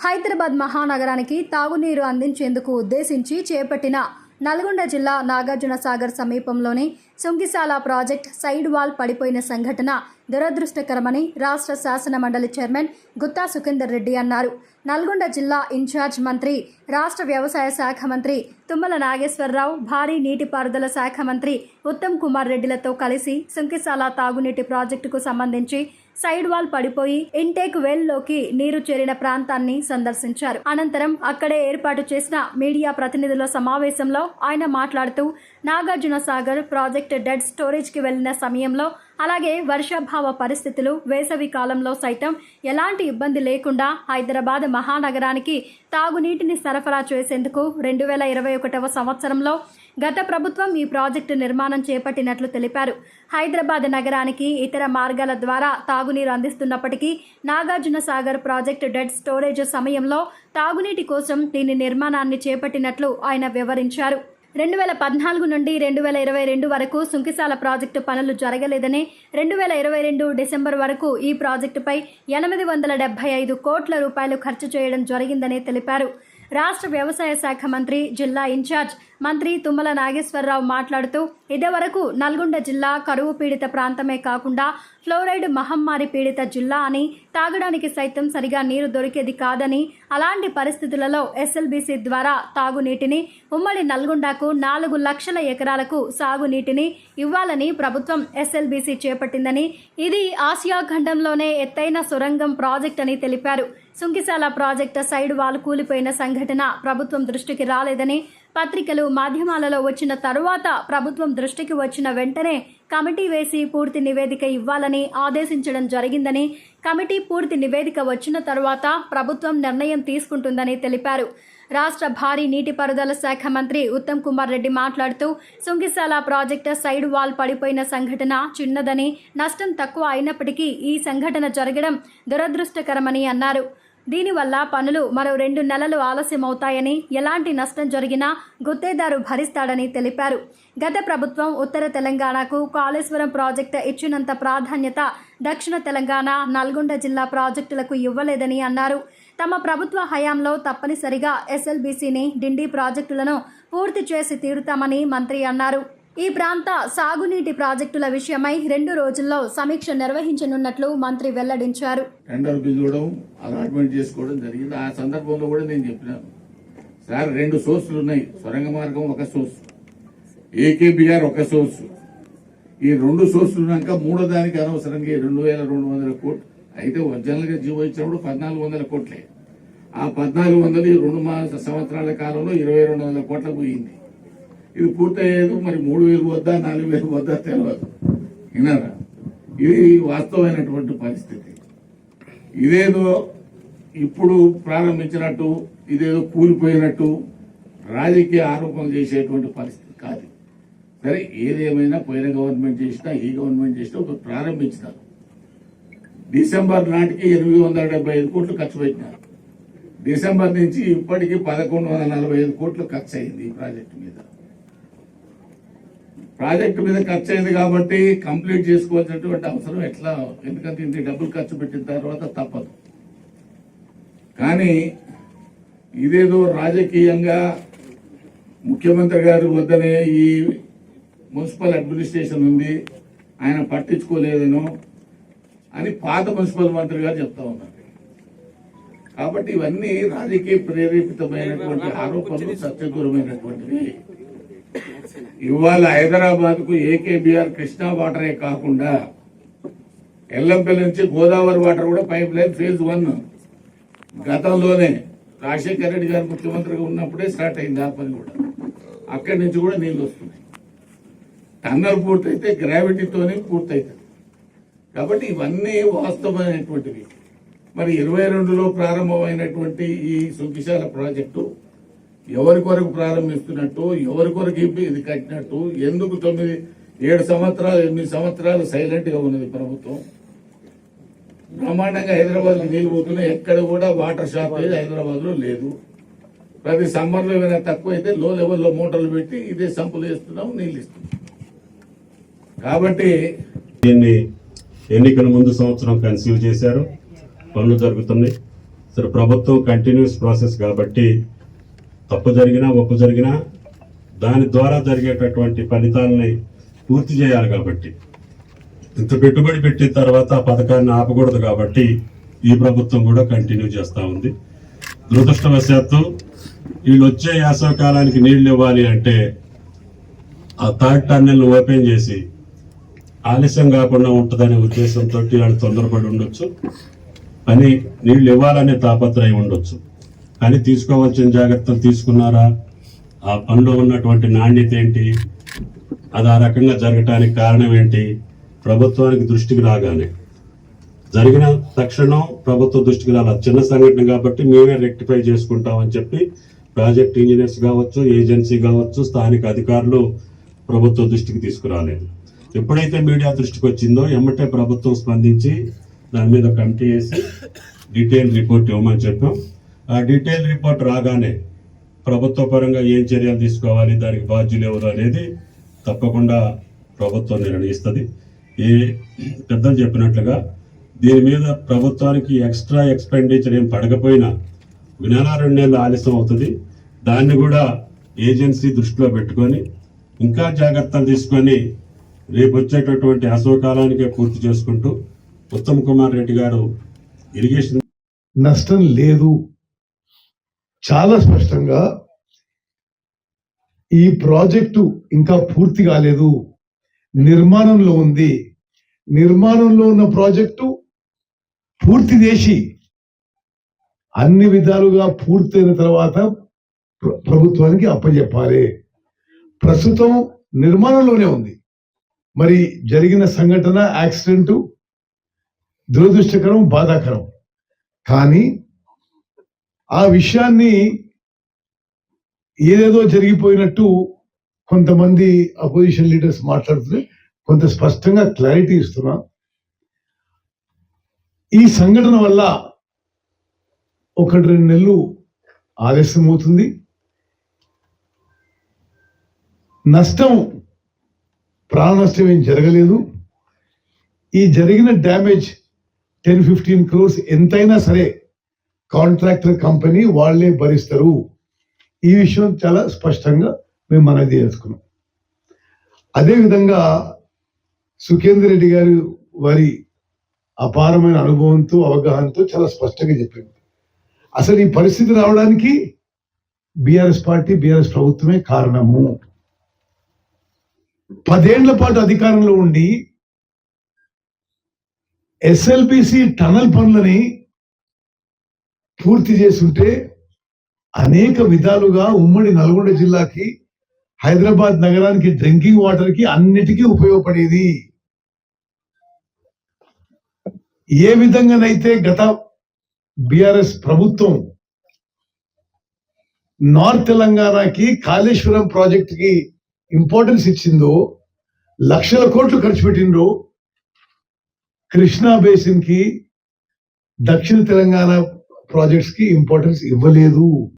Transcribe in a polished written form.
హైదరాబాద్ మహానగరానికి తాగునీరు అందించేందుకు ఉద్దేశించి చేపట్టిన నల్గొండ జిల్లా నాగార్జున సాగర్ సమీపంలోని సుంకిశాల ప్రాజెక్ట్ సైడ్ వాల్ పడిపోయిన సంఘటన దురదృష్టకరమని రాష్ట్ర శాసన మండలి చైర్మన్ గుత్తా సుఖేందర్ రెడ్డి అన్నారు. నల్గొండ జిల్లా ఇన్ఛార్జ్ మంత్రి, రాష్ట్ర వ్యవసాయ శాఖ మంత్రి తుమ్మల నాగేశ్వరరావు, భారీ నీటిపారుదల శాఖ మంత్రి ఉత్తమ్ కుమార్ రెడ్డిలతో కలిసి సుంకిశాల తాగునీటి ప్రాజెక్టుకు సంబంధించి సైడ్ వాల్ పడిపోయి ఇంటేక్ వెల్ లోకి నీరు చేరిన ప్రాంతాన్ని సందర్శించారు. అనంతరం అక్కడే ఏర్పాటు చేసిన మీడియా ప్రతినిధుల సమావేశంలో ఆయన మాట్లాడుతూ Nagarjuna Sagar project dead storage కి వెళ్లిన సమయంలో, అలాగే వర్షాభావ పరిస్థితులు, వేసవి కాలంలో సైతం ఎలాంటి ఇబ్బంది లేకుండా హైదరాబాద్ మహానగరానికి తాగునీటిని సరఫరా చేసేందుకు 2021వ సంవత్సరంలో గత ప్రభుత్వం ఈ ప్రాజెక్టు నిర్మాణం చేపట్టినట్లు తెలిపారు. హైదరాబాద్ నగరానికి ఇతర మార్గాల ద్వారా తాగునీరు అందిస్తున్నప్పటికీ Nagarjuna Sagar project dead storage సమయంలో తాగునీటి కోసం దీని నిర్మాణాన్ని చేపట్టినట్లు ఆయన వివరించారు. 2014 నుండి 2022 వరకు సుంకిశాల ప్రాజెక్టు పనులు జరగలేదని, 2022 డిసెంబర్ వరకు ఈ ప్రాజెక్టుపై 875 కోట్ల రూపాయలు ఖర్చు చేయడం జరిగిందని తెలిపారు. రాష్ట్ర వ్యవసాయ శాఖ మంత్రి, జిల్లా ఇన్ఛార్జ్ మంత్రి తుమ్మల నాగేశ్వరరావు మాట్లాడుతూ ఇదివరకు నల్గొండ జిల్లా కరువు పీడిత ప్రాంతమే కాకుండా ఫ్లోరైడ్ మహమ్మారి పీడిత జిల్లా అని, తాగడానికి సైతం సరిగా నీరు దొరికేది కాదని, అలాంటి పరిస్థితులలో ఎస్ఎల్బీసీ ద్వారా తాగునీటిని ఉమ్మడి నల్గొండకు 4 లక్షల ఎకరాలకు సాగునీటిని ఇవ్వాలని ప్రభుత్వం ఎస్ఎల్బీసీ చేపట్టిందని, ఇది ఆసియా ఖండంలోనే ఎత్తైన సొరంగం ప్రాజెక్ట్ అని తెలిపారు. సుంకిశాల ప్రాజెక్టు సైడ్ వాల్ కూలిపోయిన సంఘటన ప్రభుత్వం దృష్టికి రాలేదని, పత్రికలు, మాధ్యమాలలో వచ్చిన తరువాత ప్రభుత్వం దృష్టికి వచ్చిన వెంటనే కమిటీ వేసి పూర్తి నివేదిక ఇవ్వాలని ఆదేశించడం జరిగిందని, కమిటీ పూర్తి నివేదిక వచ్చిన తరువాత ప్రభుత్వం నిర్ణయం తీసుకుంటుందని తెలిపారు. రాష్ట్ర భారీ నీటిపారుదల శాఖ మంత్రి ఉత్తమ్ కుమార్ రెడ్డి మాట్లాడుతూ సుంకిశాల ప్రాజెక్టు సైడ్ వాల్ పడిపోయిన సంఘటన చిన్నదని, నష్టం తక్కువ అయినప్పటికీ ఈ సంఘటన జరగడం దురదృష్టకరమని అన్నారు. దీనివల్ల పనులు మరో 2 నెలలు ఆలస్యమవుతాయని, ఎలాంటి నష్టం జరిగినా గుత్తేదారు భరిస్తాడని తెలిపారు. గత ప్రభుత్వం ఉత్తర తెలంగాణకు కాళేశ్వరం ప్రాజెక్టు ఇచ్చినంత ప్రాధాన్యత దక్షిణ తెలంగాణ, నల్గొండ జిల్లా ప్రాజెక్టులకు ఇవ్వలేదని అన్నారు. తమ ప్రభుత్వ హయాంలో తప్పనిసరిగా ఎస్ఎల్బీసీని, డిండి ప్రాజెక్టులను పూర్తి చేసి తీరుతామని మంత్రి అన్నారు. ఈ ప్రాంత సాగునీటి ప్రాజెక్టుల విషయమై 2 రోజుల్లో సమీక్ష నిర్వహించనున్నట్లు మంత్రి వెల్లడించారు. టెండర్ పిలవడం, అలాట్మెంట్ చేసుకోవడం జరిగింది. ఆ సందర్భంలో కూడా నేను చెప్పినాను, సార్ 2 సోర్సులు ఉన్నాయి. సొరంగ మార్గం ఒక సోర్స్, ఏకేబీఆర్ ఒక సోర్సు. ఈ 2 సోర్సులు ఉన్నాక మూడో దానికి అనవసరంగా 2200 కోట్లు అయితే ఒరిజినల్ గా జీవో ఇచ్చినప్పుడు 1400 కోట్లే. ఆ 1400 2 సంవత్సరాల కాలంలో 2200 కోట్ల పోయింది. ఇది పూర్తయ్యేది మరి 3000 వద్దా 4000 వద్దా తెలియదు. విన్నారా? ఇది వాస్తవమైనటువంటి పరిస్థితి. ఇదేదో ఇప్పుడు ప్రారంభించినట్టు, ఇదేదో కూలిపోయినట్టు రాజకీయ ఆరోపణలు చేసేటువంటి పరిస్థితి కాదు. సరే, ఏదేమైనా పోయిన గవర్నమెంట్ చేసినా, ఈ గవర్నమెంట్ చేసినా ఒక ప్రారంభించినారు. డిసెంబర్ నాటికి 875 కోట్లు ఖర్చు పెట్టినారు. డిసెంబర్ నుంచి ఇప్పటికీ 1145 కోట్లు ఖర్చు అయింది ఈ ప్రాజెక్టు మీద. ప్రాజెక్టు మీద ఖర్చు అయింది కాబట్టి కంప్లీట్ చేసుకోవాల్సినటువంటి అవసరం ఎట్లా, ఎందుకంటే ఇంత డబ్బులు ఖర్చు పెట్టిన తర్వాత తప్పదు. కానీ ఇదేదో రాజకీయంగా ముఖ్యమంత్రి గారి వద్దనే ఈ మున్సిపల్ అడ్మినిస్ట్రేషన్ ఉంది, ఆయన పట్టించుకోలేదనో అని పాత మున్సిపల్ మంత్రి గారు చెప్తా ఉన్నారు. కాబట్టి ఇవన్నీ రాజకీయ ప్రేరేపితమైనటువంటి ఆరోపణలు, సత్యదూరమైనటువంటివి. ఇవాళ హైదరాబాద్ కు ఏకేబీఆర్ కృష్ణా వాటరే కాకుండా ఎల్లంపల్లి నుంచి గోదావరి వాటర్ కూడా పైప్ లైన్ ఫేజ్ 1 గతంలోనే రాజశేఖర రెడ్డి గారు ముఖ్యమంత్రిగా ఉన్నప్పుడే స్టార్ట్ అయింది. ఆ పని కూడా అక్కడి నుంచి కూడా నీళ్లు వస్తున్నాయి. టన్నల్ పూర్తయితే గ్రావిటీతోనే పూర్తవుతుంది. కాబట్టి ఇవన్నీ వాస్తవమైనటువంటివి. మరి 22లో ప్రారంభమైనటువంటి ఈ సుంకిశాల ప్రాజెక్టు ఎవరి కొరకు ప్రారంభిస్తున్నట్టు, ఎవరి కొరకు ఇది కట్టినట్టు, ఎందుకు 7 సంవత్సరాలు 8 సంవత్సరాలు సైలెంట్ గా ఉన్నది ప్రభుత్వం? బ్రహ్మాండంగా హైదరాబాద్ లో నీళ్లు పోతున్నాయి. ఎక్కడ కూడా వాటర్ షార్టేజ్ హైదరాబాద్ లో లేదు. ప్రతి సమ్మర్ లో ఏమైనా తక్కువ అయితే లో లెవెల్లో మోటార్లు పెట్టి ఇదే సంపులు వేస్తున్నాం, నీళ్లు ఇస్తున్నాం. కాబట్టి దీన్ని ఎన్నికల ముందు సంవత్సరం కన్సీవ్ చేశారు, పనులు జరుగుతున్నాయి. సరే, ప్రభుత్వం కంటిన్యూస్ ప్రాసెస్ కాబట్టి తప్పు జరిగినా ఒప్పు జరిగినా దాని ద్వారా జరిగేటటువంటి ఫలితాలని పూర్తి చేయాలి. కాబట్టి ఇంత పెట్టుబడి పెట్టిన తర్వాత ఆ పథకాన్ని ఆపకూడదు. కాబట్టి ఈ ప్రభుత్వం కూడా కంటిన్యూ చేస్తూ ఉంది. దురదృష్టవశాత్తు వీళ్ళు వచ్చే వేసవి కాలానికి నీళ్లు ఇవ్వాలి అంటే ఆ థర్డ్ టన్నెల్ ఓపెన్ చేసి ఆలస్యం కాకుండా ఉంటుందనే ఉద్దేశంతో వాళ్ళు తొందరపడి ఉండొచ్చు, పని నీళ్లు ఇవ్వాలనే తాపత్రయం ఉండొచ్చు. కానీ తీసుకోవాల్సిన జాగ్రత్తలు తీసుకున్నారా? ఆ పనిలో ఉన్నటువంటి నాణ్యత ఏంటి? అది ఆ రకంగా జరగటానికి కారణం ఏంటి? ప్రభుత్వానికి దృష్టికి రాగానే జరిగిన తక్షణం ప్రభుత్వ దృష్టికి రాలేదు. చిన్న సంఘటన కాబట్టి మేమే రెక్టిఫై చేసుకుంటామని చెప్పి ప్రాజెక్ట్ ఇంజనీర్స్ కావచ్చు, ఏజెన్సీ కావచ్చు, స్థానిక అధికారులు ప్రభుత్వ దృష్టికి తీసుకురాలేదు. ఎప్పుడైతే మీడియా దృష్టికి వచ్చిందో ఎమ్మటే ప్రభుత్వం స్పందించి దాని మీద కమిటీ వేసి డీటెయిల్ రిపోర్ట్ ఇవ్వమని చెప్పాం. ఆ డీటెయిల్ రిపోర్ట్ రాగానే ప్రభుత్వ పరంగా ఏం చర్యలు తీసుకోవాలి, దానికి బాధ్యులు ఎవరు అనేది తప్పకుండా ప్రభుత్వం నిర్ణయిస్తుంది. ఏ పెద్దలు చెప్పినట్లుగా దీని మీద ప్రభుత్వానికి ఎక్స్ట్రా ఎక్స్పెండిచర్ ఏం పడకపోయినా 1-2 నెలలు ఆలస్యం అవుతుంది. దాన్ని కూడా ఏజెన్సీ దృష్టిలో పెట్టుకొని ఇంకా జాగ్రత్తలు తీసుకొని రేపు వచ్చేటటువంటి అశోకాలానికే పూర్తి చేసుకుంటూ ఉత్తమ్ కుమార్ రెడ్డి గారు ఇరిగేషన్ నష్టం లేదు. చాలా స్పష్టంగా ఈ ప్రాజెక్టు ఇంకా పూర్తి కాలేదు, నిర్మాణంలో ఉంది. నిర్మాణంలో ఉన్న ప్రాజెక్టు పూర్తి చేసి అన్ని విధాలుగా పూర్తయిన తర్వాత ప్రభుత్వానికి అప్పచెప్పాలి. ప్రస్తుతం నిర్మాణంలోనే ఉంది. మరి జరిగిన సంఘటన, యాక్సిడెంట్ దురదృష్టకరం, బాధాకరం. కానీ ఆ విషయాన్ని ఏదేదో జరిగిపోయినట్టు కొంతమంది అపోజిషన్ లీడర్స్ మాట్లాడుతున్నారు. కొంత స్పష్టంగా క్లారిటీ ఇస్తున్నా. ఈ సంఘటన వల్ల 1-2 నెలలు ఆలస్యం అవుతుంది. నష్టం, ప్రాణ నష్టం ఏం జరగలేదు. ఈ జరిగిన డ్యామేజ్ 10-15 crores ఎంతైనా సరే కాంట్రాక్టర్ కంపెనీ వాళ్లే భరిస్తారు. ఈ విషయం చాలా స్పష్టంగా మేము మనవి చేసుకున్నాం. అదేవిధంగా సుఖేందర్ రెడ్డి గారు వారి అపారమైన అనుభవంతో, అవగాహనతో చాలా స్పష్టంగా చెప్పింది. అసలు ఈ పరిస్థితి రావడానికి బీఆర్ఎస్ పార్టీ, బీఆర్ఎస్ ప్రభుత్వమే కారణము. 10 ఏళ్ల పాటు అధికారంలో ఉండి ఎస్ఎల్బిసి టనల్ పనులని పూర్తి చేస్తుంటే అనేక విధాలుగా ఉమ్మడి నల్గొండ జిల్లాకి, హైదరాబాద్ నగరానికి, డ్రింకింగ్ వాటర్ కి అన్నిటికీ ఉపయోగపడేది. ఏ విధంగానైతే గత బీఆర్ఎస్ ప్రభుత్వం నార్త్ తెలంగాణకి కాళేశ్వరం ప్రాజెక్ట్ కి ఇంపార్టెన్స్ ఇచ్చిందో, లక్షల కోట్లు ఖర్చు పెట్టిండ్రో, కృష్ణా బేసిన్ కి, దక్షిణ తెలంగాణ ప్రాజెక్ట్స్ కి ఇంపార్టెన్స్ ఇవ్వలేదు.